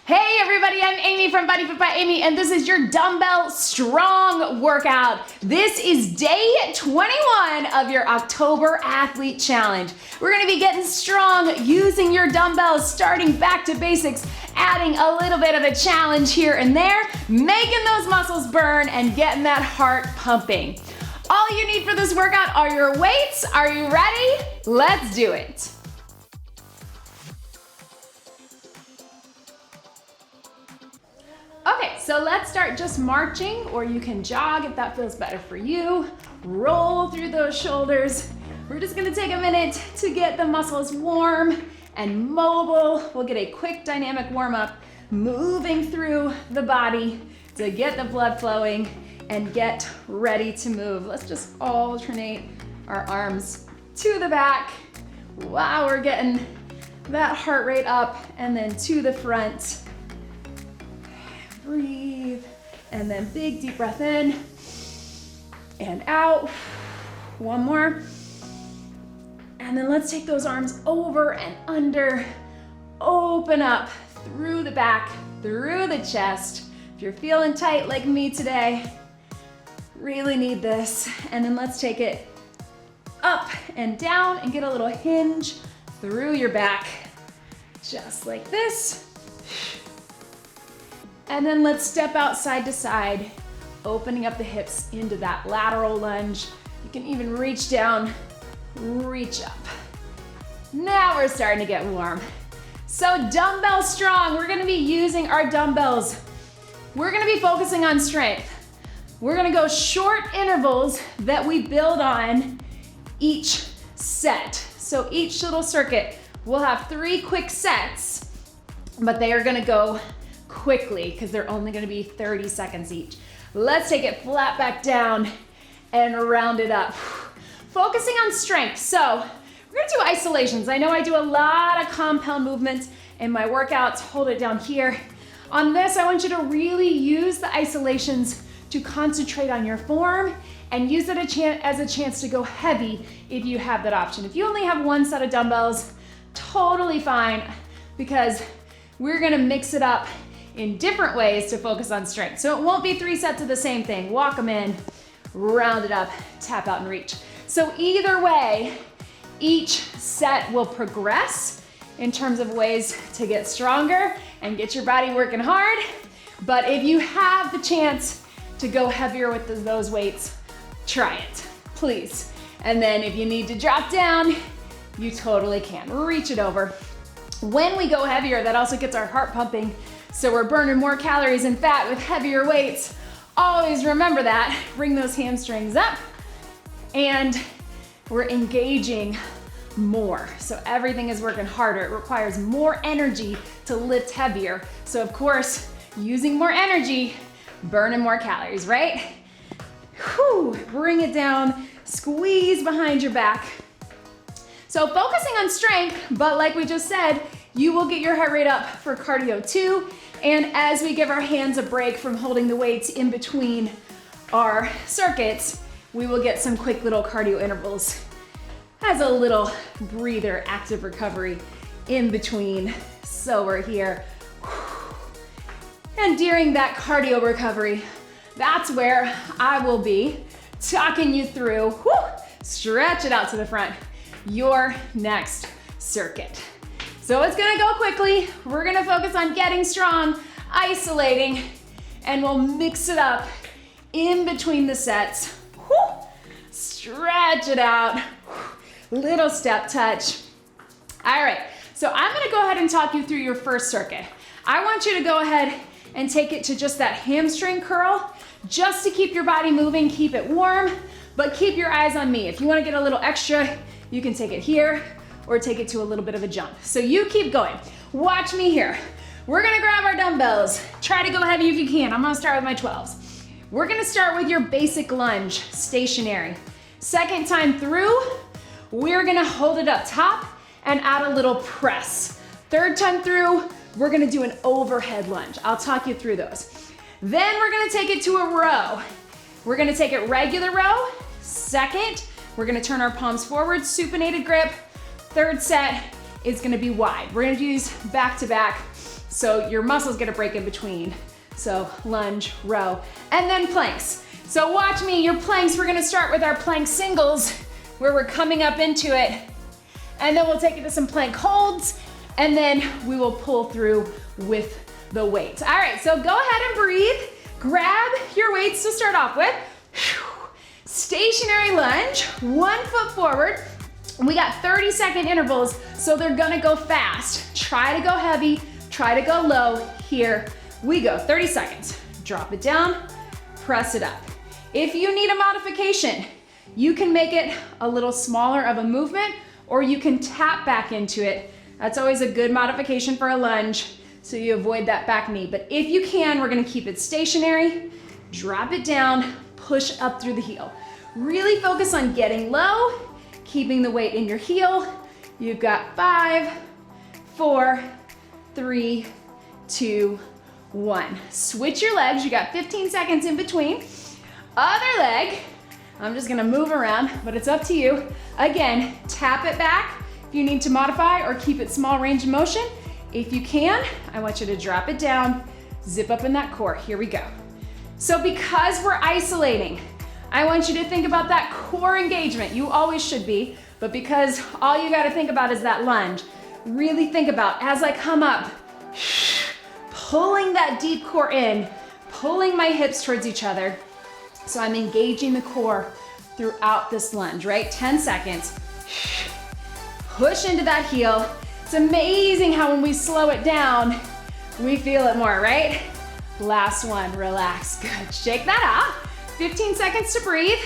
Hey everybody, I'm Amy from BodyFit by Amy, and this is your Dumbbell Strong workout. This is day 21 of your October Athlete Challenge. We're gonna be getting strong using your dumbbells, starting back to basics, adding a little bit of a challenge here and there, making those muscles burn and getting that heart pumping. All you need for this workout are your weights. Are you ready? Let's do it. Okay, so let's start just marching, or you can jog if that feels better for you. Roll through those shoulders. We're just gonna take a minute to get the muscles warm and mobile. We'll get a quick dynamic warm up, moving through the body to get the blood flowing and get ready to move. Let's just alternate our arms to the back while we're getting that heart rate up, and then to the front. Breathe, and then big deep breath in and out. One more. And then let's take those arms over and under. Open up through the back, through the chest. If you're feeling tight like me today, really need this. And then let's take it up and down and get a little hinge through your back, just like this. And then let's step out side to side, opening up the hips into that lateral lunge. You can even reach down, reach up. Now we're starting to get warm. So dumbbell strong, we're gonna be using our dumbbells. We're gonna be focusing on strength. We're gonna go short intervals that we build on each set. So each little circuit will have 3 quick sets, but they are gonna go quickly because they're only gonna be 30 seconds each. Let's take it flat back down and round it up. Focusing on strength. So we're gonna do isolations. I know I do a lot of compound movements in my workouts. Hold it down here. On this, I want you to really use the isolations to concentrate on your form and use it as a chance to go heavy if you have that option. If you only have 1 set of dumbbells, totally fine, because we're gonna mix it up in different ways to focus on strength. So it won't be 3 sets of the same thing. Walk them in, round it up, tap out and reach. So either way, each set will progress in terms of ways to get stronger and get your body working hard. But if you have the chance to go heavier with those weights, try it, please. And then if you need to drop down, you totally can. Reach it over. When we go heavier, that also gets our heart pumping, so we're burning more calories and fat with heavier weights. Always remember that. Bring those hamstrings up, and we're engaging more. So everything is working harder. It requires more energy to lift heavier. So of course, using more energy, burning more calories, right? Whew, bring it down, squeeze behind your back. So focusing on strength, but like we just said, you will get your heart rate up for cardio too. And as we give our hands a break from holding the weights in between our circuits, we will get some quick little cardio intervals as a little breather, active recovery in between. So we're here. And during that cardio recovery, that's where I will be talking you through, stretch it out to the front, your next circuit. So it's gonna go quickly. We're gonna focus on getting strong, isolating, and we'll mix it up in between the sets. Stretch it out, little step touch. All right, so I'm gonna go ahead and talk you through your first circuit. I want you to go ahead and take it to just that hamstring curl, just to keep your body moving, keep it warm, but keep your eyes on me. If you wanna get a little extra, you can take it here, or take it to a little bit of a jump. So you keep going. Watch me here. We're gonna grab our dumbbells. Try to go heavy if you can. I'm gonna start with my 12s. We're gonna start with your basic lunge, stationary. Second time through, we're gonna hold it up top and add a little press. Third time through, we're gonna do an overhead lunge. I'll talk you through those. Then we're gonna take it to a row. We're gonna take it regular row. Second, we're gonna turn our palms forward, supinated grip. Third set is gonna be wide. We're gonna do these back to back, so your muscle's gonna break in between. So lunge, row, and then planks. So watch me, your planks, we're gonna start with our plank singles, where we're coming up into it, and then we'll take it to some plank holds, and then we will pull through with the weights. All right, so go ahead and breathe. Grab your weights to start off with. Stationary lunge, 1 foot forward. We got 30-second intervals, so they're gonna go fast. Try to go heavy, try to go low. Here we go, 30 seconds. Drop it down, press it up. If you need a modification, you can make it a little smaller of a movement, or you can tap back into it. That's always a good modification for a lunge, so you avoid that back knee. But if you can, we're gonna keep it stationary, drop it down, push up through the heel. Really focus on getting low, keeping the weight in your heel. You've got 5, 4, 3, 2, 1. Switch your legs, you got 15 seconds in between. Other leg, I'm just gonna move around, but it's up to you. Again, tap it back if you need to modify or keep it small range of motion. If you can, I want you to drop it down, zip up in that core. Here we go. So because we're isolating, I want you to think about that core engagement. You always should be, but because all you gotta think about is that lunge, really think about, as I come up, pulling that deep core in, pulling my hips towards each other. So I'm engaging the core throughout this lunge, right? 10 seconds. Push into that heel. It's amazing how when we slow it down, we feel it more, right? Last one, relax, good. Shake that off. 15 seconds to breathe.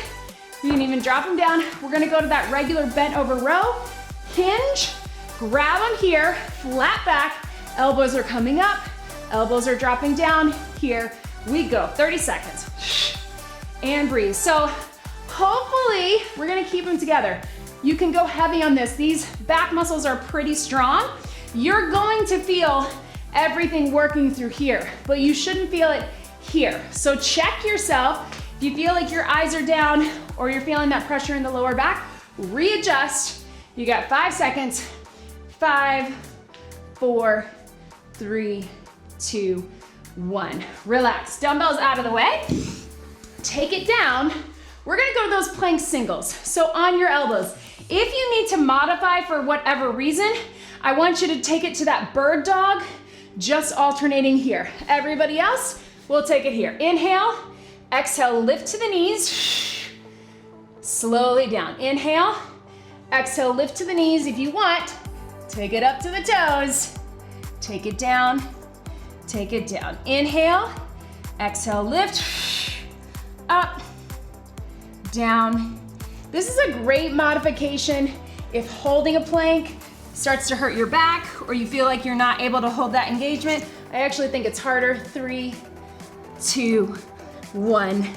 You can even drop them down. We're gonna go to that regular bent over row. Hinge, grab them here, flat back. Elbows are coming up, elbows are dropping down. Here we go, 30 seconds. And breathe. So hopefully we're gonna keep them together. You can go heavy on this. These back muscles are pretty strong. You're going to feel everything working through here, but you shouldn't feel it here. So check yourself. If you feel like your eyes are down or you're feeling that pressure in the lower back, readjust. You got 5 seconds. 5, 4, 3, 2, 1. Relax. Dumbbells out of the way. Take it down. We're gonna go to those plank singles. So on your elbows. If you need to modify for whatever reason, I want you to take it to that bird dog, just alternating here. Everybody else, we'll take it here. Inhale, exhale, lift to the knees. Slowly down. Inhale, exhale, lift to the knees. If you want, take it up to the toes. Take it down, take it down. Inhale, exhale, lift, up, down. This is a great modification if holding a plank starts to hurt your back or you feel like you're not able to hold that engagement. I actually think it's harder. 3, 2, 1.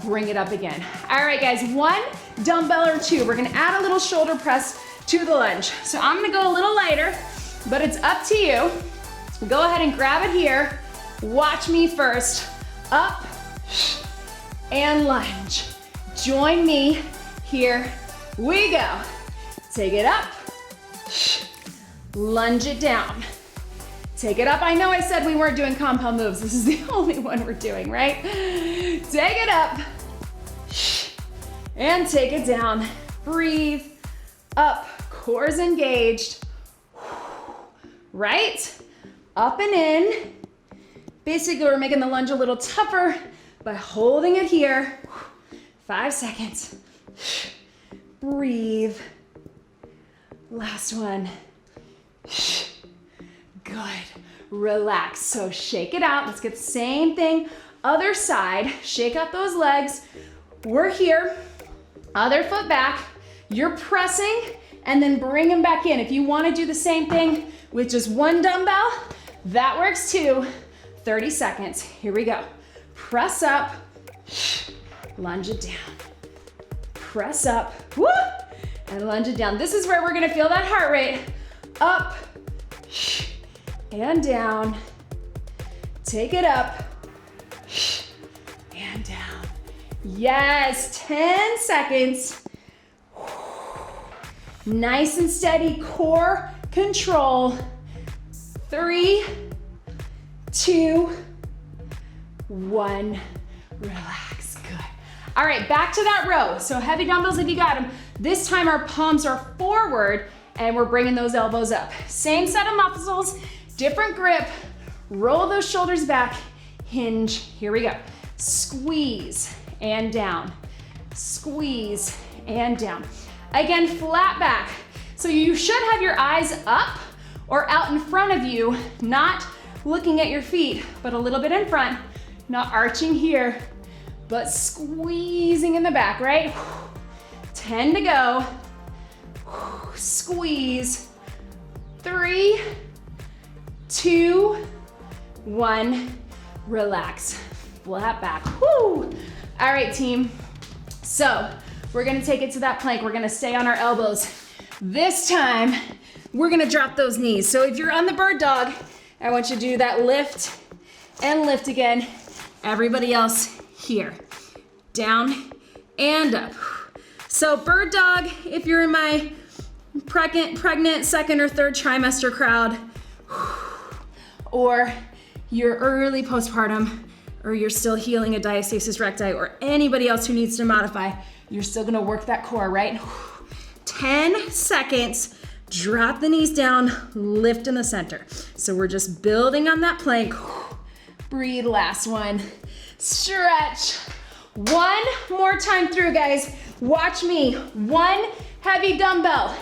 Bring it up again. All right, guys, 1 dumbbell or 2. We're gonna add a little shoulder press to the lunge. So I'm gonna go a little lighter, but it's up to you. Go ahead and grab it here. Watch me first. Up and lunge. Join me. Here we go. Take it up. Lunge it down. Take it up. I know I said we weren't doing compound moves. This is the only one we're doing, right? Take it up. And take it down. Breathe. Up. Core's engaged. Right? Up and in. Basically, we're making the lunge a little tougher by holding it here. 5 seconds. Breathe. Last one. Good. Relax. So shake it out. Let's get the same thing. Other side. Shake out those legs. We're here. Other foot back. You're pressing and then bring them back in. If you want to do the same thing with just 1 dumbbell, that works too. 30 seconds. Here we go. Press up. Lunge it down. Press up. Woo! And lunge it down. This is where we're gonna feel that heart rate. Up and down. Take it up and down. Yes, 10 seconds. Nice and steady core control. 3, 2, 1, relax, good. All right, back to that row. So heavy dumbbells if you got them. This time our palms are forward and we're bringing those elbows up. Same set of muscles, different grip. Roll those shoulders back, hinge, here we go. Squeeze and down, squeeze and down. Again, flat back. So you should have your eyes up or out in front of you, not looking at your feet, but a little bit in front, not arching here, but squeezing in the back, right? 10 to go. Squeeze. 3, 2, 1, relax. Flat back. Woo! All right, team. So we're gonna take it to that plank. We're gonna stay on our elbows. This time, we're gonna drop those knees. So if you're on the bird dog, I want you to do that lift and lift again. Everybody else here. Down and up. So bird dog, if you're in my pregnant second or third trimester crowd, or you're early postpartum, or you're still healing a diastasis recti, or anybody else who needs to modify, you're still gonna work that core, right? 10 seconds, drop the knees down, lift in the center. So we're just building on that plank. Breathe, last one. Stretch. One more time through, guys. Watch me. 1 heavy dumbbell,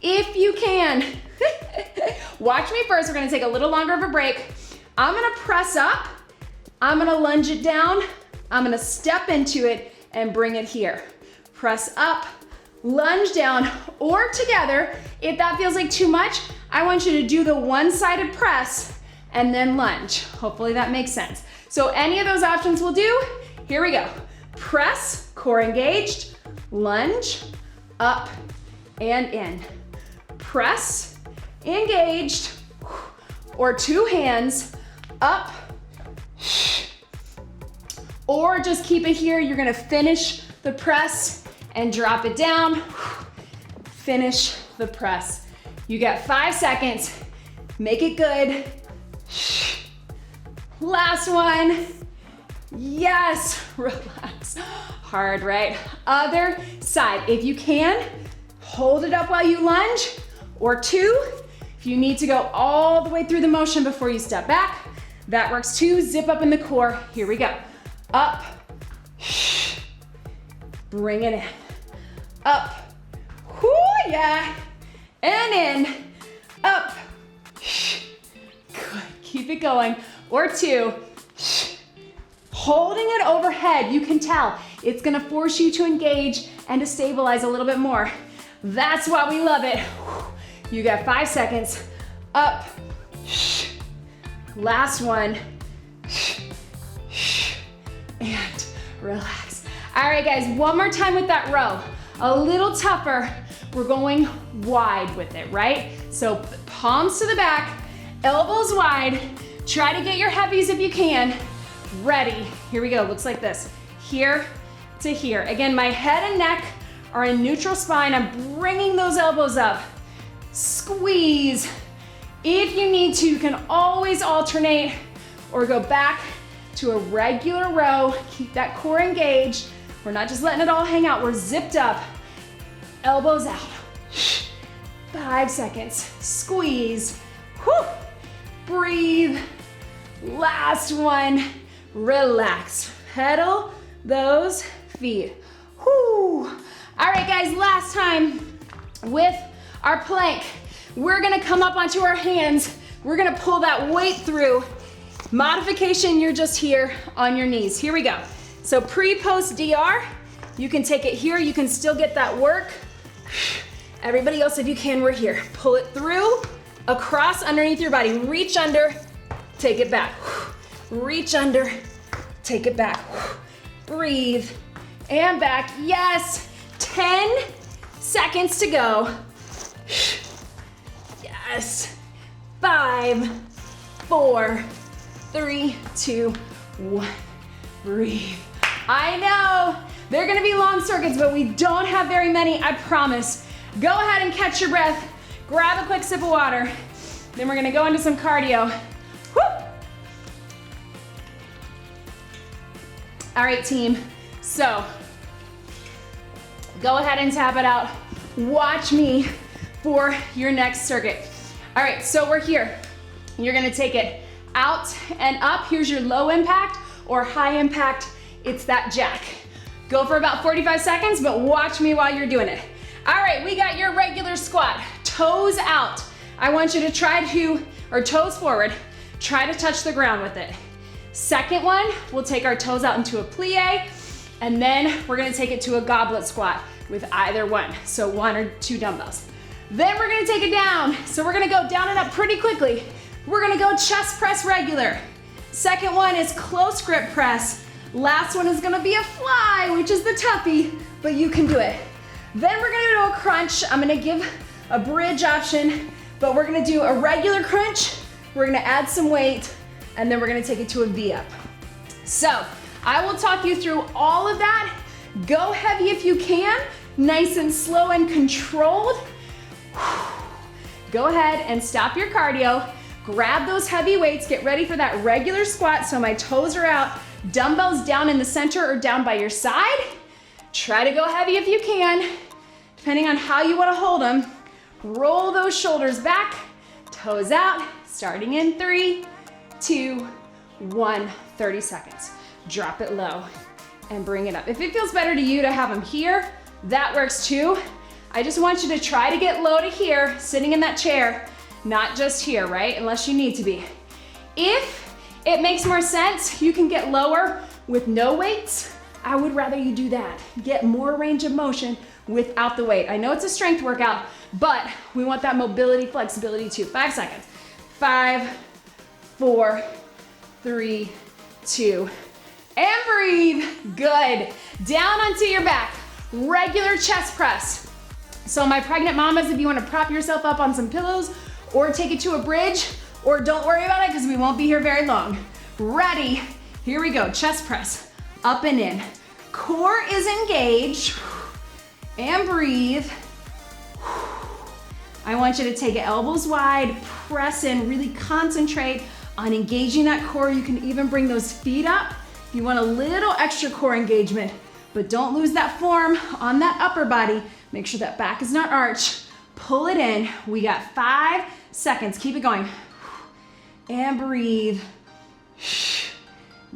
if you can. Watch me first. We're gonna take a little longer of a break. I'm gonna press up. I'm gonna lunge it down. I'm gonna step into it and bring it here. Press up, lunge down, or together. If that feels like too much, I want you to do the one-sided press and then lunge. Hopefully that makes sense. So any of those options will do. Here we go. Press, core engaged, lunge, up and in. Press, engaged, or 2 hands, up, or just keep it here. You're gonna finish the press and drop it down. Finish the press. You got 5 seconds. Make it good. Last one. Yes, relax. Hard, right? Other side. If you can, hold it up while you lunge, or 2. If you need to go all the way through the motion before you step back, that works too. Zip up in the core. Here we go. Up. Bring it in. Up. Whoo, yeah. And in. Up. Good. Keep it going. Or 2. Holding it overhead, you can tell it's gonna force you to engage and to stabilize a little bit more. That's why we love it. You got 5 seconds. Up. Last one. And relax. All right, guys, one more time with that row. A little tougher. We're going wide with it, right? So palms to the back, elbows wide. Try to get your heavies if you can. Ready. Here we go. Looks like this. Here to here. Again, my head and neck are in neutral spine. I'm bringing those elbows up. Squeeze. If you need to, you can always alternate or go back to a regular row. Keep that core engaged. We're not just letting it all hang out. We're zipped up. Elbows out. 5 seconds. Squeeze. Whew. Breathe. Last one. Relax. Pedal those feet. Whew. All right, guys, last time with our plank. We're gonna come up onto our hands. We're gonna pull that weight through. Modification, you're just here on your knees. Here we go. So pre-post DR, you can take it here. You can still get that work. Everybody else, if you can, we're here. Pull it through, across, underneath your body. Reach under, take it back. Reach under, take it back. Breathe, and back. Yes, 10 seconds to go. Yes, 5, 4, 3, 2, 1. Breathe. I know, they're gonna be long circuits, but we don't have very many, I promise. Go ahead and catch your breath. grab a quick sip of water. Then we're gonna go into some cardio. Woo! All right, team. So, go ahead and tap it out. Watch me for your next circuit. All right, so we're here. You're gonna take it out and up. Here's your low impact or high impact. It's that jack. Go for about 45 seconds, but watch me while you're doing it. All right, we got your regular squat. Toes out. I want you to try to, or toes forward, try to touch the ground with it. Second one, we'll take our toes out into a plie, and then we're gonna take it to a goblet squat with either one. So 1 or 2 dumbbells. Then we're gonna take it down. So we're gonna go down and up pretty quickly. We're gonna go chest press regular. Second one is close grip press. Last one is gonna be a fly, which is the toughie, but you can do it. Then we're gonna do a crunch. I'm gonna give a bridge option, but we're gonna do a regular crunch. We're gonna add some weight, and then we're gonna take it to a V up. So I will talk you through all of that. Go heavy if you can, nice and slow and controlled. Go ahead and stop your cardio. Grab those heavy weights, get ready for that regular squat so my toes are out. Dumbbells down in the center or down by your side. Try to go heavy if you can, depending on how you want to hold them. Roll those shoulders back, toes out, starting in 3, 2, 1, 30 seconds. Drop it low and bring it up. If it feels better to you to have them here, that works too. I just want you to try to get low to here, sitting in that chair, not just here, right? Unless you need to be. If it makes more sense, you can get lower with no weights. I would rather you do that. Get more range of motion without the weight. I know it's a strength workout, but we want that mobility, flexibility too. 5 seconds. 5, 4, 3, 2, and breathe. Good. Down onto your back. Regular chest press. So my pregnant mamas, if you want to prop yourself up on some pillows or take it to a bridge, or don't worry about it because we won't be here very long. Ready? Here we go. Chest press. Up and in. Core is engaged. And breathe. I want you to take it elbows wide, press in, really concentrate on engaging that core. You can even bring those feet up if you want a little extra core engagement, but don't lose that form on that upper body. Make sure that back is not arched. Pull it in. We got 5 seconds. Keep it going. And breathe.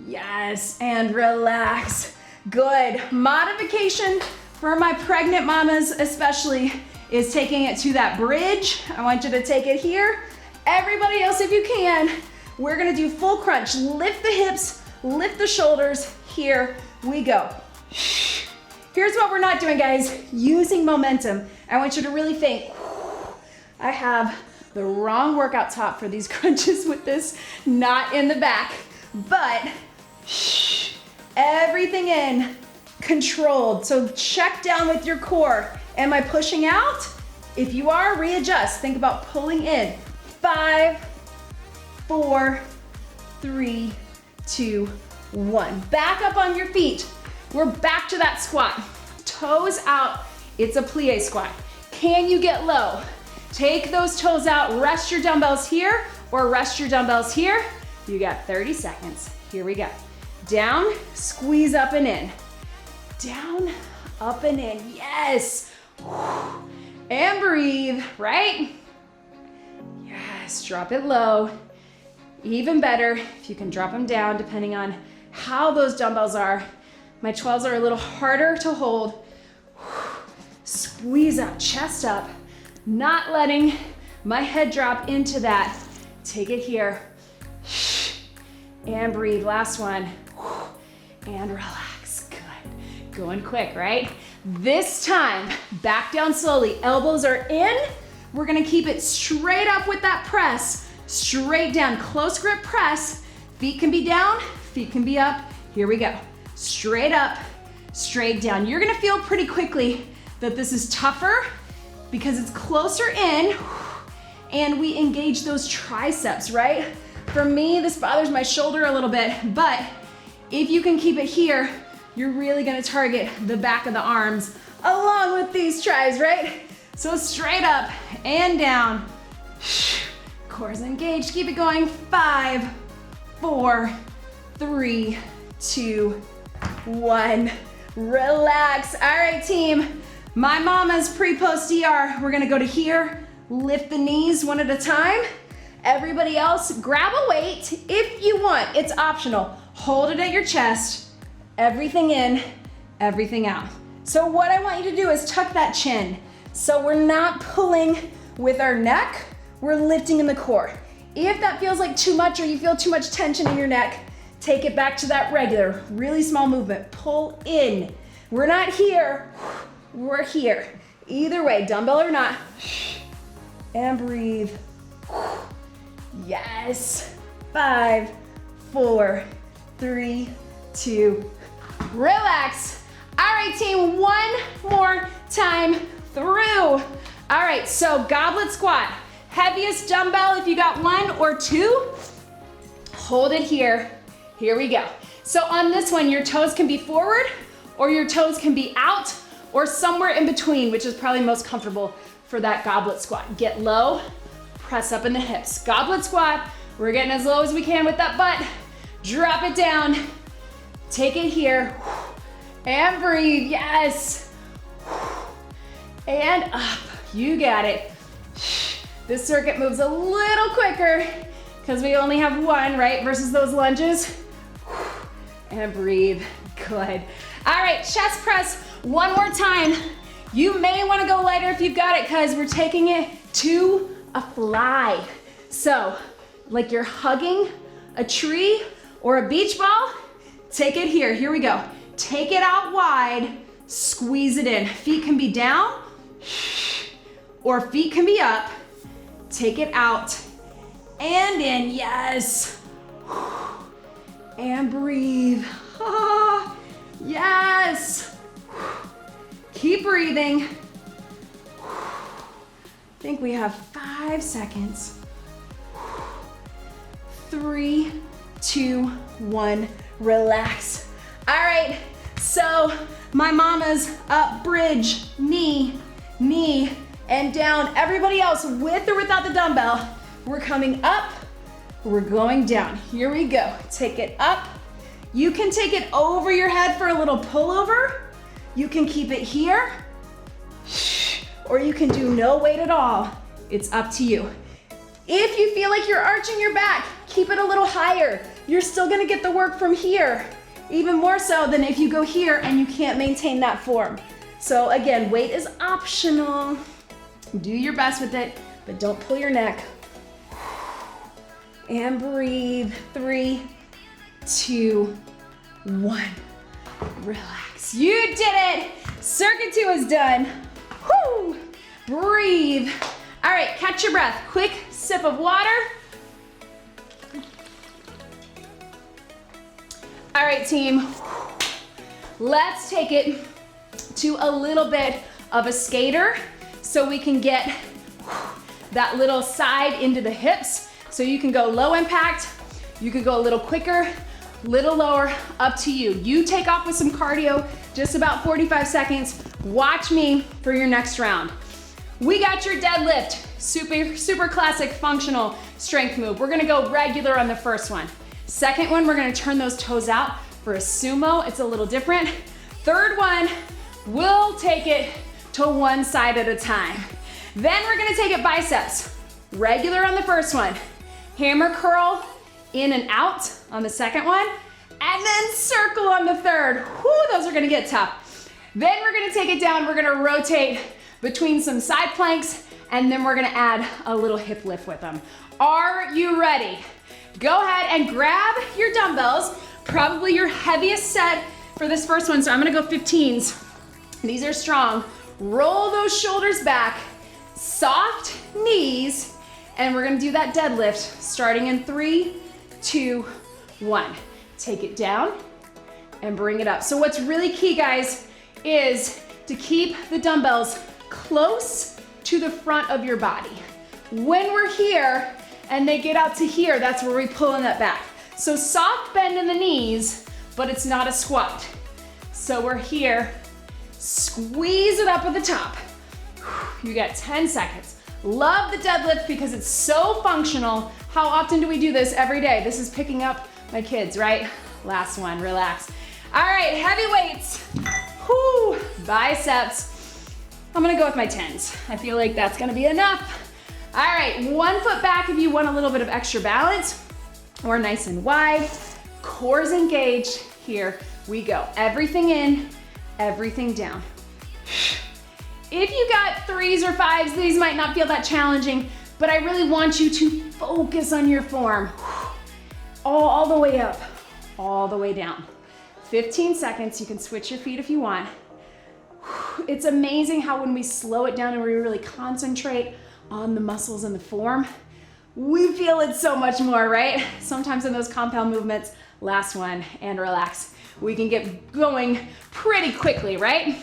Yes, and relax. Good. Modification for my pregnant mamas especially is taking it to that bridge. I want you to take it here. Everybody else, if you can, we're gonna do full crunch. Lift the hips, lift the shoulders. Here we go. Here's what we're not doing, guys. Using momentum. I want you to really think, I have the wrong workout top for these crunches with this, not in the back, but everything in, controlled. So check down with your core. Am I pushing out? If you are, readjust. Think about pulling in. 5, 4, 3, 2, 1. Back up on your feet. We're back to that squat. Toes out. It's a plie squat. Can you get low? Take those toes out. Rest your dumbbells here or rest your dumbbells here. You got 30 seconds. Here we go. Down, squeeze up and in. Down, up and in. Yes. And breathe, right? Yes, drop it low. Even better if you can drop them down depending on how those dumbbells are. My 12s are a little harder to hold. Squeeze up, chest up, not letting my head drop into that. Take it here. And breathe, last one. And relax, good. Going quick, right? This time, back down slowly. Elbows are in. We're gonna keep it straight up with that press. Straight down, close grip press. Feet can be down, feet can be up. Here we go. Straight up, straight down. You're gonna feel pretty quickly that this is tougher because it's closer in and we engage those triceps, right? For me, this bothers my shoulder a little bit, but if you can keep it here, you're really gonna target the back of the arms along with these tries, right? So straight up and down. Core is engaged, keep it going. 5, 4, 3, 2, 1. Relax. All right, team. My mama's pre-post ER. We're gonna go to here, lift the knees one at a time. Everybody else, grab a weight if you want. It's optional. Hold it at your chest. Everything in, everything out. So what I want you to do is tuck that chin. So we're not pulling with our neck, we're lifting in the core. If that feels like too much or you feel too much tension in your neck, take it back to that regular, really small movement. Pull in. We're not here, we're here. Either way, dumbbell or not. And breathe. Yes. 5, 4, 3, 2, relax. All right, team, one more time through. All right, so goblet squat. Heaviest dumbbell, if you got 1 or 2, hold it here. Here we go. So on this one, your toes can be forward or your toes can be out or somewhere in between, which is probably most comfortable for that goblet squat. Get low, press up in the hips. Goblet squat, we're getting as low as we can with that butt. Drop it down, take it here, and breathe, yes. And up, you got it. This circuit moves a little quicker because we only have 1, right, versus those lunges. And breathe, good. All right, chest press, one more time. You may wanna go lighter if you've got it because we're taking it to a fly. So, like you're hugging a tree or a beach ball, take it here, here we go. Take it out wide, squeeze it in. Feet can be down or feet can be up. Take it out and in, yes. And breathe, ah, yes. Keep breathing. I think we have 5 seconds. 3, 2, 1, relax. All right, so my mama's up, bridge, knee, knee, and down. Everybody else, with or without the dumbbell, we're coming up, we're going down. Here we go, take it up. You can take it over your head for a little pullover. You can keep it here, or you can do no weight at all. It's up to you. If you feel like you're arching your back, keep it a little higher. You're still gonna get the work from here, even more so than if you go here and you can't maintain that form. So again, weight is optional. Do your best with it, but don't pull your neck. And breathe, 3, 2, 1. Relax, you did it. Circuit 2 is done. Woo! Breathe. All right, catch your breath. Quick sip of water. All right, team. Let's take it to a little bit of a skater so we can get that little side into the hips. So you can go low impact, you could go a little quicker, little lower, up to you. You take off with some cardio, just about 45 seconds. Watch me for your next round. We got your deadlift, super classic functional strength move. We're gonna go regular on the first one. Second one, we're gonna turn those toes out for a sumo. It's a little different. Third one, we'll take it to one side at a time. Then we're gonna take it biceps. Regular on the first one. Hammer curl in and out on the second one. And then circle on the third. Whew, those are gonna get tough. Then we're gonna take it down. We're gonna rotate between some side planks, and then we're gonna add a little hip lift with them. Are you ready? Go ahead and grab your dumbbells, probably your heaviest set for this first one. So I'm gonna go 15s. These are strong. Roll those shoulders back, soft knees, and we're gonna do that deadlift starting in 3, 2, 1. Take it down and bring it up. So what's really key, guys, is to keep the dumbbells close to the front of your body. When we're here and they get out to here, that's where we pull in that back. So soft bend in the knees, but it's not a squat. So we're here, squeeze it up at the top. You got 10 seconds. Love the deadlift because it's so functional. How often do we do this? Every day. This is picking up my kids, right? Last one, relax. All right, heavy weights. Whoo, biceps. I'm gonna go with my 10s. I feel like that's gonna be enough. All right, 1 foot back if you want a little bit of extra balance, or nice and wide. Core's engaged. Here we go. Everything in, everything down. If you got 3s or 5s, these might not feel that challenging, but I really want you to focus on your form. All the way up, all the way down. 15 seconds, you can switch your feet if you want. It's amazing how when we slow it down and we really concentrate on the muscles and the form, we feel it so much more, right? Sometimes in those compound movements, last one, and relax. We can get going pretty quickly, right?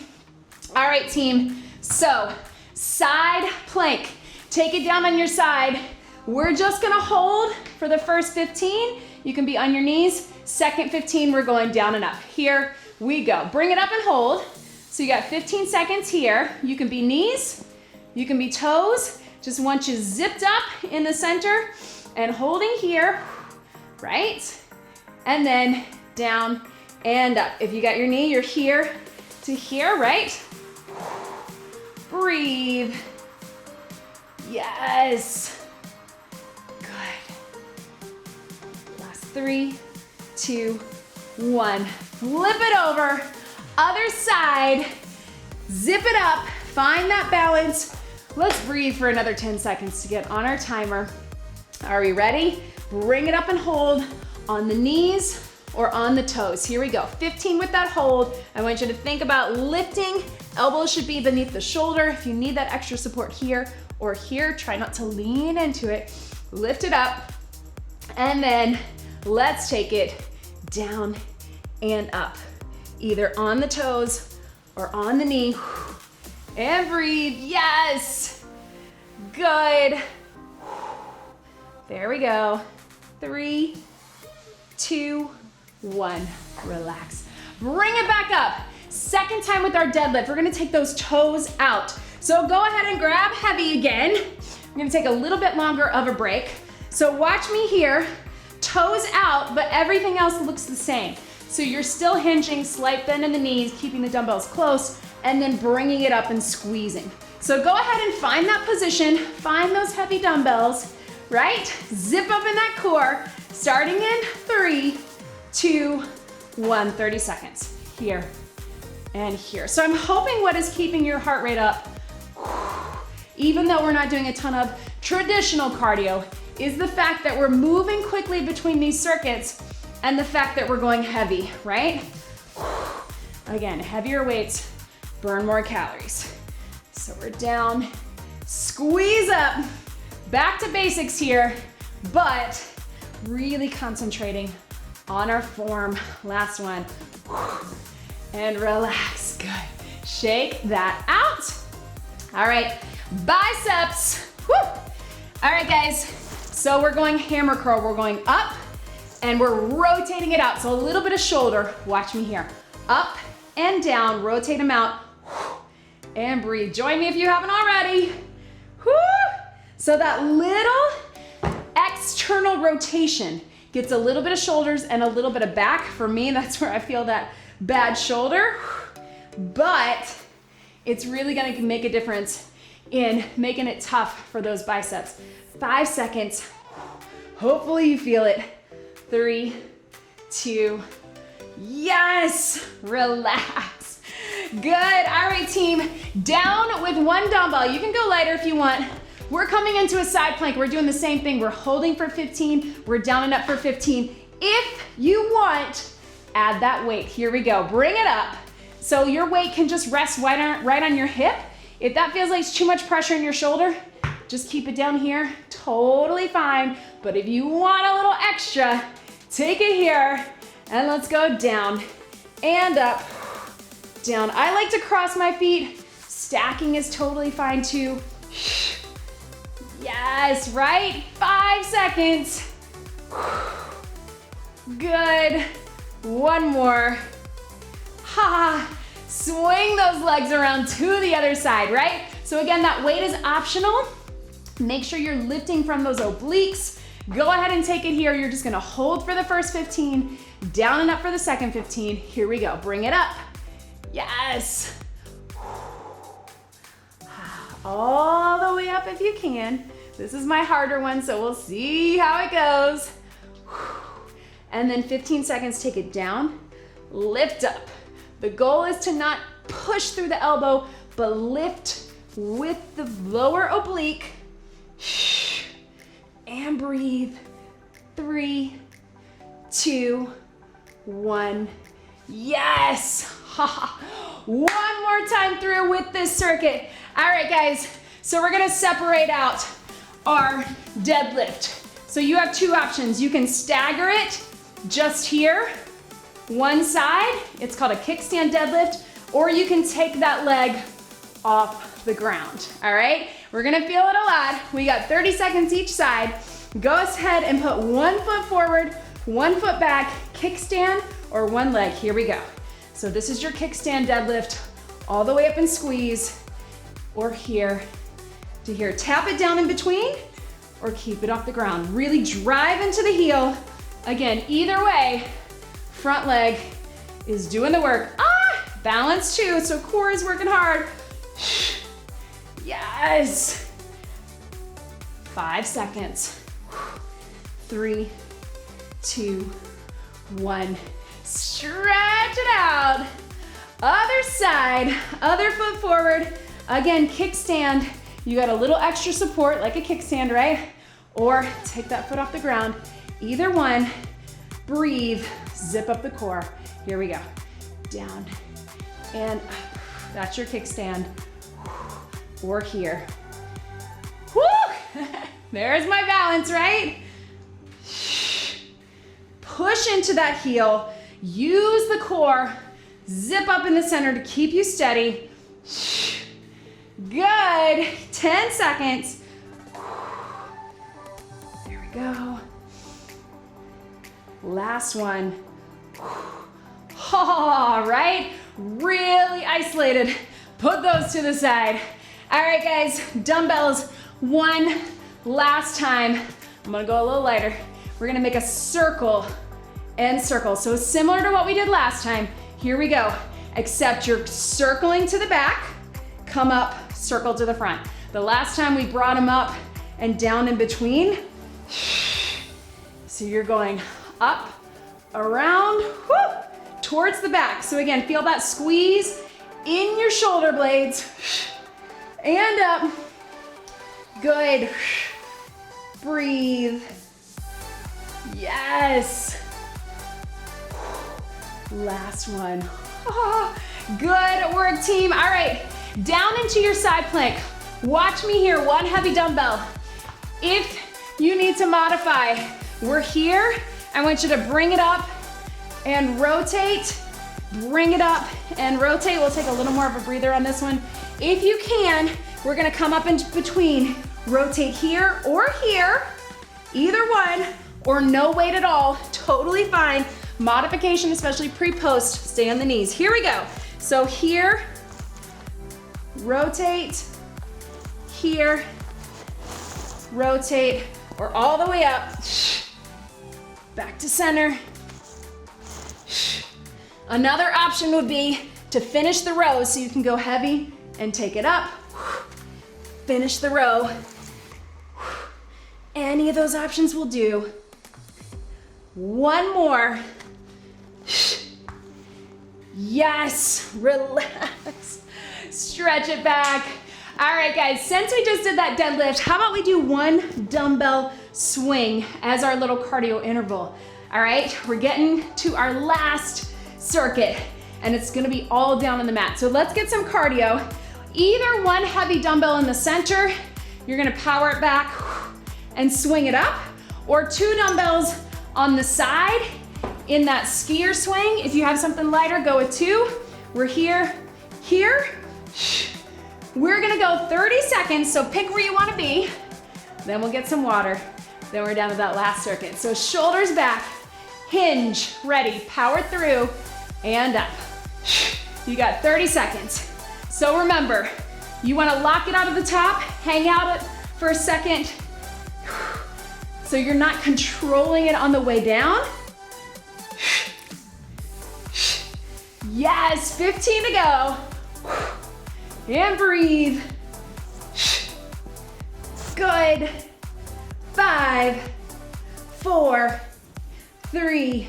All right, team. So, side plank. Take it down on your side. We're just gonna hold for the first 15. You can be on your knees. Second 15, we're going down and up. Here we go. Bring it up and hold. So you got 15 seconds here. You can be knees, you can be toes. Just want you zipped up in the center and holding here, right? And then down and up. If you got your knee, you're here to here, right? Breathe. Yes. Good. Last 3, 2, 1. Flip it over. Other side. Zip it up. Find that balance. Let's breathe for another 10 seconds to get on our timer. Are we ready? Bring it up and hold on the knees or on the toes. Here we go. 15 with that hold. I want you to think about lifting. Elbows should be beneath the shoulder. If you need that extra support here or here, try not to lean into it. Lift it up. And then let's take it down and up. Either on the toes or on the knee. And breathe. Yes. Good. There we go. 3, 2, 1. Relax. Bring it back up. Second time with our deadlift. We're gonna take those toes out. So go ahead and grab heavy again. I'm gonna take a little bit longer of a break. So watch me here. Toes out, but everything else looks the same. So you're still hinging, slight bend in the knees, keeping the dumbbells close, and then bringing it up and squeezing. So go ahead and find that position, find those heavy dumbbells, right? Zip up in that core, starting in 3, 2, 1, 30 seconds. Here and here. So I'm hoping what is keeping your heart rate up, even though we're not doing a ton of traditional cardio, is the fact that we're moving quickly between these circuits and the fact that we're going heavy, right? Again, heavier weights burn more calories. So we're down, squeeze up, back to basics here, but really concentrating on our form. Last one. And relax, good. Shake that out. All right, biceps. Woo. All right, guys, so we're going hammer curl. We're going up and we're rotating it out. So a little bit of shoulder, watch me here. Up and down, rotate them out. And breathe. Join me if you haven't already. Woo. So that little external rotation gets a little bit of shoulders and a little bit of back. For me, that's where I feel that bad shoulder. But it's really gonna make a difference in making it tough for those biceps. 5 seconds. Hopefully you feel it. 3, 2, yes, relax. Good, all right team, down with one dumbbell. You can go lighter if you want. We're coming into a side plank. We're doing the same thing. We're holding for 15. We're down and up for 15. If you want, add that weight. Here we go, bring it up. So your weight can just rest right on your hip. If that feels like it's too much pressure in your shoulder, just keep it down here, totally fine. But if you want a little extra, take it here and let's go down and up, down. I like to cross my feet. Stacking is totally fine too. Yes, right? 5 seconds. Good. One more. Ha. Swing those legs around to the other side, right? So again, that weight is optional. Make sure you're lifting from those obliques. Go ahead and take it here. You're just gonna hold for the first 15, down and up for the second 15. Here we go, bring it up. Yes. All the way up if you can. This is my harder one, so we'll see how it goes. And then 15 seconds, take it down, lift up. The goal is to not push through the elbow, but lift with the lower oblique. And breathe. 3, 2, 1. Yes! One more time through with this circuit. All right, guys, so we're gonna separate out our deadlift. So you have two options. You can stagger it just here, one side. It's called a kickstand deadlift, or you can take that leg off the ground, all right? We're gonna feel it a lot. We got 30 seconds each side. Go ahead and put one foot forward, one foot back, kickstand, or one leg. Here we go. So this is your kickstand deadlift, all the way up and squeeze, or here to here. Tap it down in between, or keep it off the ground. Really drive into the heel. Again, either way, front leg is doing the work. Balance too, so core is working hard. Yes. 5 seconds. 3, 2, 1. Stretch it out. Other side, other foot forward. Again, kickstand. You got a little extra support like a kickstand, right? Or take that foot off the ground. Either one. Breathe, zip up the core. Here we go. Down and up. That's your kickstand. Or here. Woo! There's my balance, right? Push into that heel. Use the core. Zip up in the center to keep you steady. Good. 10 seconds. There we go. Last one. All right. Really isolated. Put those to the side. All right, guys. Dumbbells. One last time. I'm gonna go a little lighter. We're gonna make a circle and circle. So similar to what we did last time. Here we go. Except you're circling to the back, come up, circle to the front. The last time we brought them up and down in between. So you're going up, around, whoo, towards the back. So again, feel that squeeze in your shoulder blades. And up. Good. Breathe. Yes. Last one. Good work, team. All right, down into your side plank. Watch me here, one heavy dumbbell. If you need to modify, we're here. I want you to bring it up and rotate. Bring it up and rotate. We'll take a little more of a breather on this one. If you can, we're gonna come up in between. Rotate here or here, either one, or no weight at all, totally fine. Modification, especially pre-post, stay on the knees. Here we go. So here, rotate, here, rotate, or all the way up. Back to center. Another option would be to finish the row, so you can go heavy and take it up. Finish the row. Any of those options will do. One more. Yes, relax. Stretch it back. All right, guys, since we just did that deadlift, how about we do one dumbbell swing as our little cardio interval? All right, we're getting to our last circuit, and it's gonna be all down on the mat. So let's get some cardio. Either one heavy dumbbell in the center, you're gonna power it back and swing it up, or two dumbbells on the side in that skier swing. If you have something lighter, go with two. We're here, here. We're gonna go 30 seconds, so pick where you wanna be. Then we'll get some water. Then we're down to that last circuit. So shoulders back, hinge, ready, power through, and up. You got 30 seconds. So remember, you wanna lock it out of the top, hang out for a second. So you're not controlling it on the way down. Yes, 15 to go. And breathe. Good. 5, 4, 3,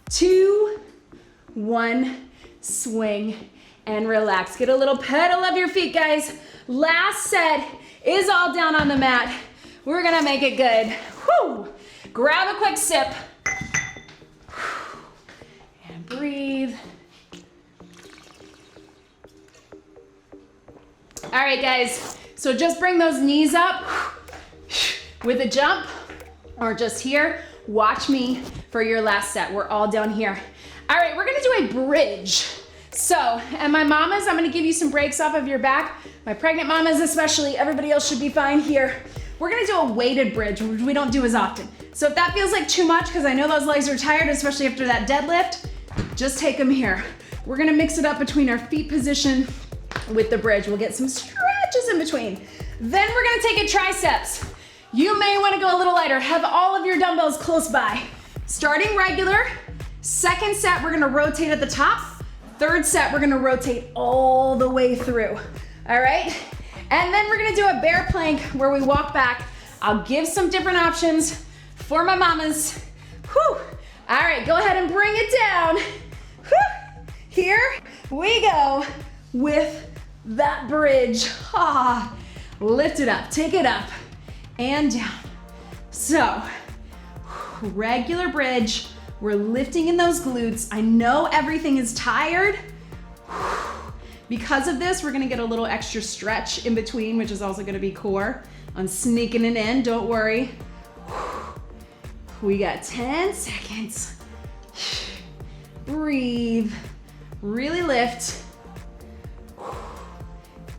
2, 1. Swing and relax. Get a little pedal of your feet, guys. Last set is all down on the mat. We're gonna make it good. Whew. Grab a quick sip. And breathe. All right, guys. So just bring those knees up with a jump or just here. Watch me for your last set. We're all down here. All right, we're gonna do a bridge. So, and my mamas, I'm gonna give you some breaks off of your back. My pregnant mamas especially, everybody else should be fine here. We're gonna do a weighted bridge, which we don't do as often. So if that feels like too much, because I know those legs are tired, especially after that deadlift, just take them here. We're gonna mix it up between our feet position with the bridge. We'll get some stretches in between. Then we're gonna take it triceps. You may wanna go a little lighter. Have all of your dumbbells close by. Starting regular. Second set, we're gonna rotate at the top. Third set, we're gonna rotate all the way through. All right? And then we're gonna do a bear plank where we walk back. I'll give some different options for my mamas. Whew. All right, go ahead and bring it down. Whew. Here we go with that bridge. Ah. Lift it up, take it up and down. So, regular bridge. We're lifting in those glutes. I know everything is tired. Because of this, we're gonna get a little extra stretch in between, which is also gonna be core. I'm sneaking it in, don't worry. We got 10 seconds. Breathe, really lift.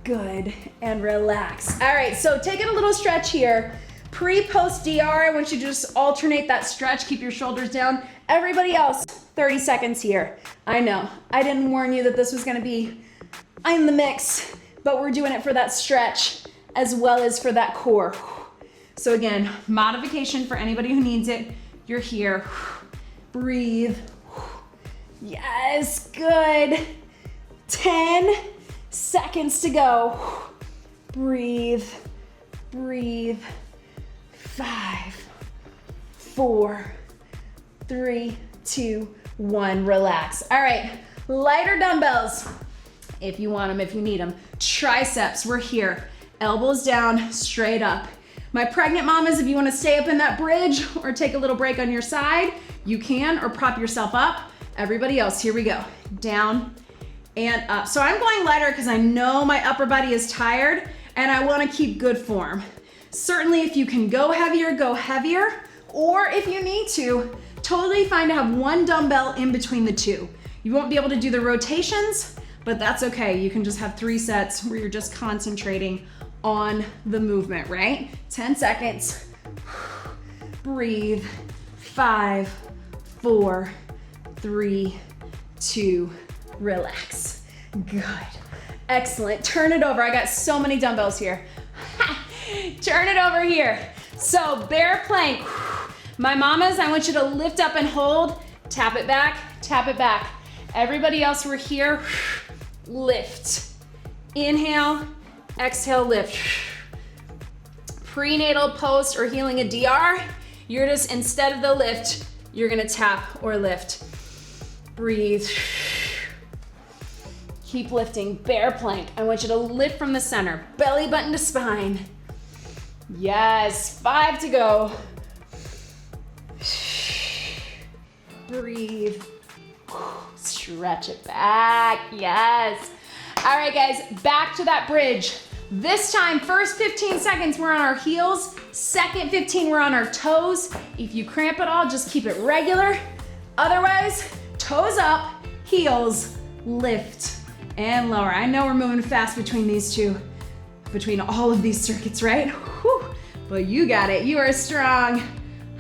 Good, and relax. All right, so taking a little stretch here. Pre-post DR, I want you to just alternate that stretch, keep your shoulders down. Everybody else, 30 seconds here. I know, I didn't warn you that this was gonna be in the mix, but we're doing it for that stretch as well as for that core. So again, modification for anybody who needs it. You're here, breathe. Yes, good. 10 seconds to go. Breathe, breathe. 5, 4, 3, 2, 1, relax. All right, lighter dumbbells, if you want them, if you need them. Triceps, we're here. Elbows down, straight up. My pregnant mamas, if you wanna stay up in that bridge or take a little break on your side, you can, or prop yourself up. Everybody else, here we go. Down and up. So I'm going lighter because I know my upper body is tired and I wanna keep good form. Certainly if you can go heavier, or if you need to, totally fine to have one dumbbell in between the two. You won't be able to do the rotations, but that's okay. You can just have 3 sets where you're just concentrating on the movement, right? 10 seconds. Breathe. 5, 4, 3, 2, relax. Good. Excellent. Turn it over. I got so many dumbbells here. Turn it over here. So bear plank. My mamas, I want you to lift up and hold. Tap it back, tap it back. Everybody else, we're here. Lift. Inhale, exhale, lift. Prenatal post or healing a DR, you're just, instead of the lift, you're gonna tap or lift. Breathe. Keep lifting. Bear plank. I want you to lift from the center. Belly button to spine. Yes, 5 to go. Breathe. Stretch it back. Yes. All right, guys, back to that bridge. This time, first 15 seconds, we're on our heels. Second 15, we're on our toes. If you cramp at all, just keep it regular. Otherwise, toes up, heels, lift, and lower. I know we're moving fast between these two, between all of these circuits, right? Whew. But you got it. You are strong.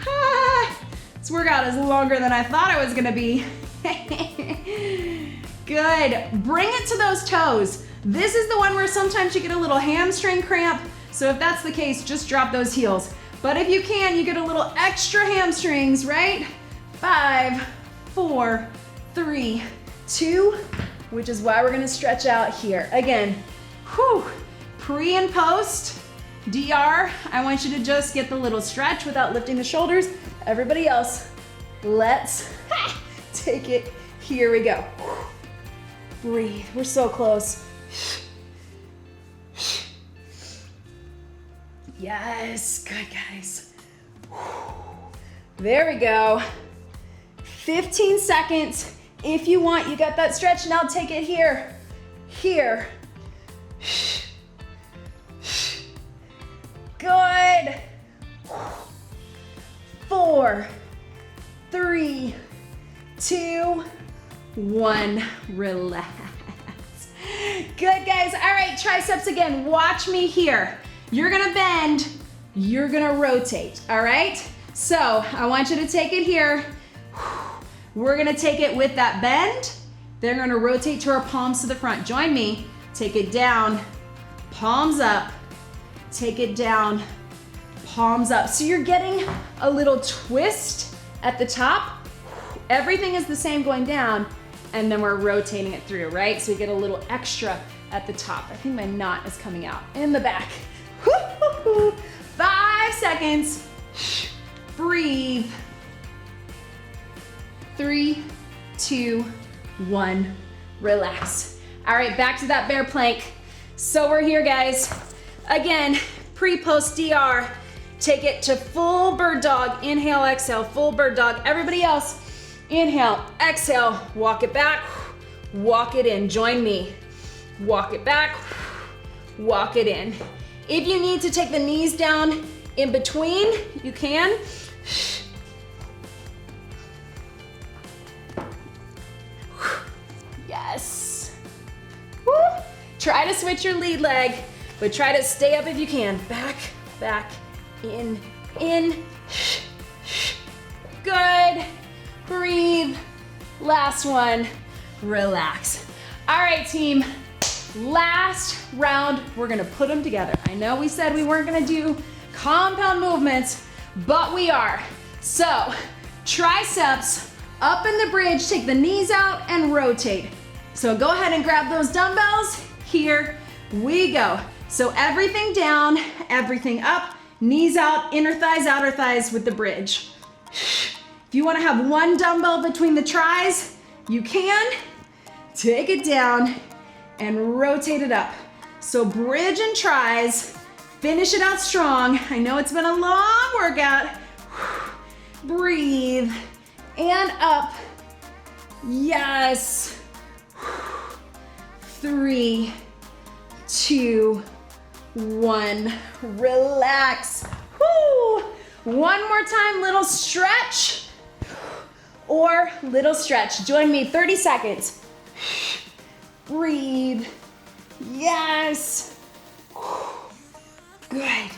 Ah, this workout is longer than I thought it was gonna be. Good. Bring it to those toes. This is the one where sometimes you get a little hamstring cramp. So if that's the case, just drop those heels. But if you can, you get a little extra hamstrings, right? 5, 4, 3, 2, which is why we're gonna stretch out here. Again, whew, pre and post, DR, I want you to just get the little stretch without lifting the shoulders. Everybody else, let's take it. Here we go. Breathe, we're so close. Yes, good guys. There we go. 15 seconds. If you want, you got that stretch. Now take it here. Here. Good. 4, 3, 2, 1. Relax. Good guys. All right, triceps again. Watch me here. You're gonna bend, you're gonna rotate, all right? So I want you to take it here. We're gonna take it with that bend. Then we're gonna rotate to our palms to the front. Join me. Take it down, palms up. Take it down, palms up. So you're getting a little twist at the top. Everything is the same going down, and then we're rotating it through, right? So we get a little extra at the top. I think my knot is coming out in the back. 5 seconds. Breathe. 3, 2, 1. Relax. All right, back to that bear plank. So we're here, guys. Again, pre-post DR. Take it to full bird dog. Inhale, exhale, full bird dog. Everybody else, inhale, exhale, walk it back, walk it in. Join me. Walk it back, walk it in. If you need to take the knees down in between, you can. Yes. Woo. Try to switch your lead leg, but try to stay up if you can. Back, back, in. Good. Breathe. Last one. Relax. All right, team. Last round, we're gonna put them together. I know we said we weren't gonna do compound movements, but we are. So, triceps up in the bridge, take the knees out and rotate. So go ahead and grab those dumbbells. Here we go. So everything down, everything up, knees out, inner thighs, outer thighs with the bridge. If you wanna have one dumbbell between the tries, you can. Take it down and rotate it up. So bridge and tries, finish it out strong. I know it's been a long workout. Breathe and up. Yes. 3, 2, 1. Relax. Woo. One more time, little stretch or little stretch. Join me, 30 seconds. Breathe. Yes. Good.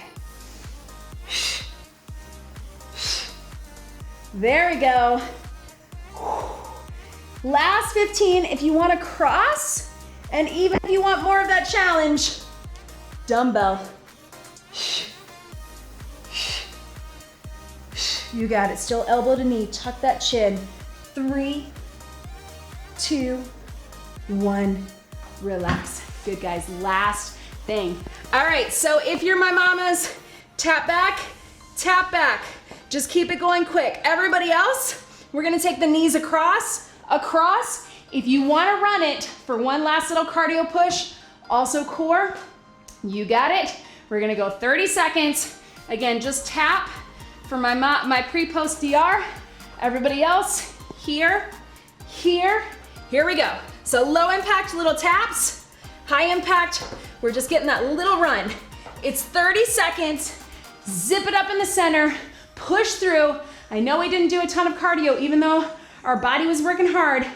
There we go. Last 15, if you want to cross, and even if you want more of that challenge, dumbbell. You got it. Still elbow to knee. Tuck that chin. 3, 2, 1. Relax. Good, guys. Last thing. All right, so if you're my mamas, tap back, tap back. Just keep it going quick. Everybody else, we're gonna take the knees across. If you wanna run it for one last little cardio push, also core, you got it. We're gonna go 30 seconds. Again, just tap for my pre-post DR. Everybody else, here we go. So low impact, little taps. High impact, we're just getting that little run. It's 30 seconds. Zip it up in the center, push through. I know we didn't do a ton of cardio, even though our body was working hard.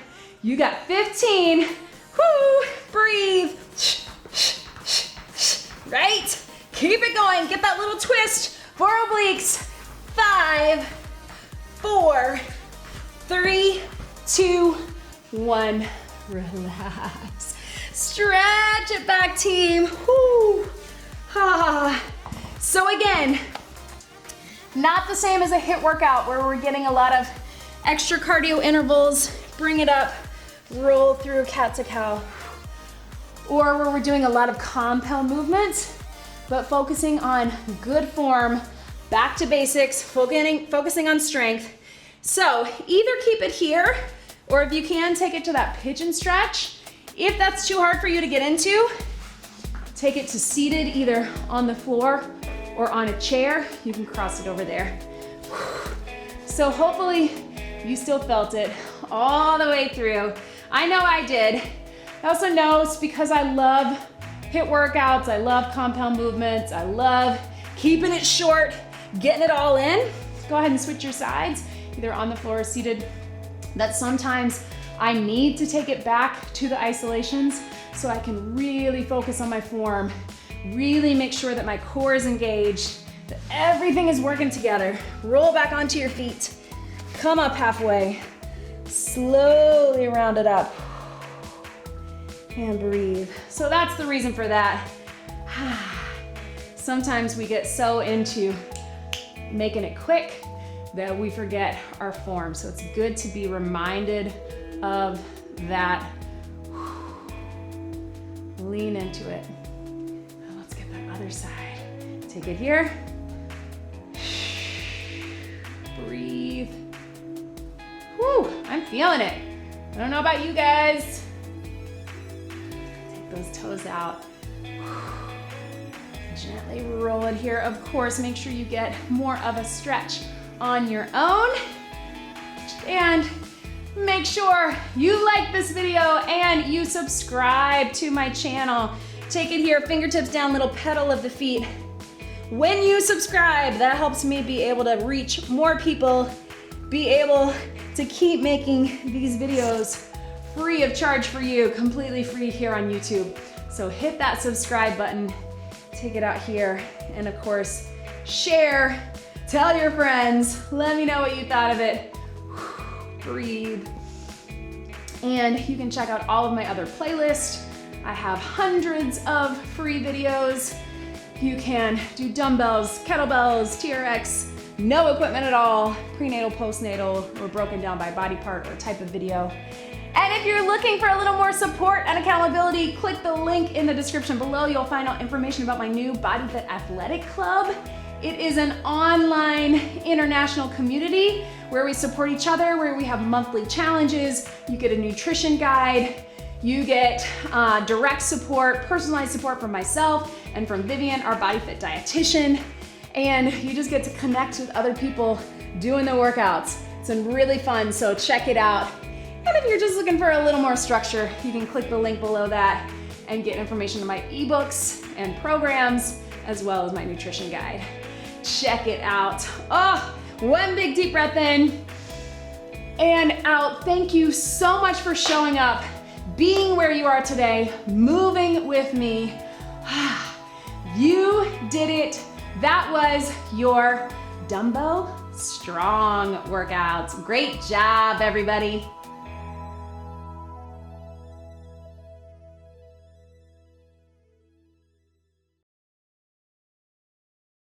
You got 15. Whoo, breathe. Right? Keep it going. Get that little twist for obliques. 5, 4, 3, 2, 1. Relax. Stretch it back, team. Whoo. So again, not the same as a HIIT workout where we're getting a lot of extra cardio intervals, bring it up, roll through cat to cow, or where we're doing a lot of compound movements, but focusing on good form, back to basics, focusing on strength. So either keep it here, or if you can, take it to that pigeon stretch. If that's too hard for you to get into, take it to seated, either on the floor or on a chair. You can cross it over there. So hopefully you still felt it all the way through. I know I did. I also know it's because I love HIIT workouts, I love compound movements, I love keeping it short, getting it all in. Go ahead and switch your sides, either on the floor or seated. That sometimes I need to take it back to the isolations so I can really focus on my form, really make sure that my core is engaged, that everything is working together. Roll back onto your feet, come up halfway, slowly round it up, and breathe. So that's the reason for that. Sometimes we get so into making it quick that we forget our form. So it's good to be reminded of that. Lean into it. Now let's get that other side. Take it here. Breathe. Whew, I'm feeling it. I don't know about you guys. Take those toes out. Gently roll it here. Of course, make sure you get more of a stretch on your own. And make sure you like this video and you subscribe to my channel. Take it here, fingertips down, little pedal of the feet. When you subscribe, that helps me be able to reach more people, be able to keep making these videos free of charge for you, completely free here on YouTube. So hit that subscribe button, take it out here, and of course, share, tell your friends, let me know what you thought of it. Breathe. And you can check out all of my other playlists. I have hundreds of free videos. You can do dumbbells, kettlebells, TRX, no equipment at all, prenatal, postnatal, or broken down by body part or type of video. And if you're looking for a little more support and accountability, click the link in the description below. You'll find out information about my new BodyFit Athletic Club. It is an online international community where we support each other, where we have monthly challenges. You get a nutrition guide. You get direct support, personalized support from myself and from Vivian, our BodyFit dietitian. And you just get to connect with other people doing the workouts. It's been really fun, so check it out. And if you're just looking for a little more structure, you can click the link below that and get information on my ebooks and programs, as well as my nutrition guide. Check it out. Oh, one big deep breath in and out. Thank you so much for showing up, being where you are today, moving with me. You did it. That was your Dumbbell Strong workouts. Great job, everybody.